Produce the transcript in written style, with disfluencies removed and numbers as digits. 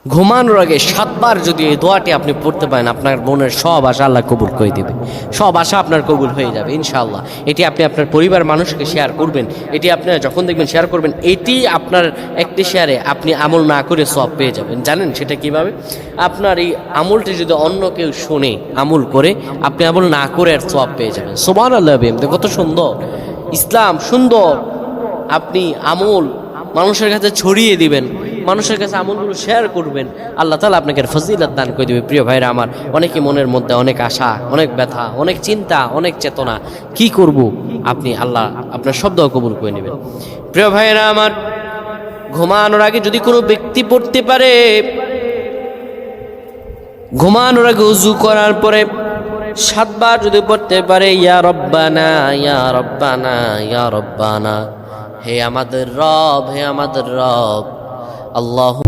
ঘুমানোর আগে 7 বার যদি এই দোয়াটি আপনি পড়তে পারেন, আপনার মনের সব আশা আল্লাহ কবুল করে দিবে, সব আশা আপনার কবুল হয়ে যাবে ইনশাআল্লাহ। এটি আপনি আপনার পরিবার মানুষকে শেয়ার করবেন, এটি আপনারা যখন দেখবেন শেয়ার করবেন, এটি আপনার একটি শেয়ারে আপনি আমল না করে সব পেয়ে যাবেন। জানেন সেটা কিভাবে? আপনার এই আমলটি যদি অন্য কেউ শুনে আমল করে, আপনি আমল না করে আর সব পেয়ে যাবেন। সুবহানাল্লাহ, কত সুন্দর ইসলাম, সুন্দর। আপনি আমল মানুষের কাছে ছড়িয়ে দিবেন, মানুষের কাছে আমলগুলো শেয়ার করবেন, আল্লাহ তাআলা আপনাকে ফজিলত দান করে দেবে। প্রিয় ভাইরা আমার, অনেকে মনের মধ্যে অনেক আশা, অনেক ব্যথা, অনেক চিন্তা, অনেক চেতনা, কি করব, আপনি আল্লাহ আপনার শব্দ কবুল করে নেবেন। প্রিয় ভাইরা আমার, ঘুমানোর আগে যদি কোনো ব্যক্তি পড়তে পারে, ঘুমানোর আগে উযু করার পরে 7 বার যদি পড়তে পারে, ইয়া রব্বানা ইয়া রব্বানা ইয়া রব্বানা, হে আমাদের রব, হে আমাদের রব, আল্লাহু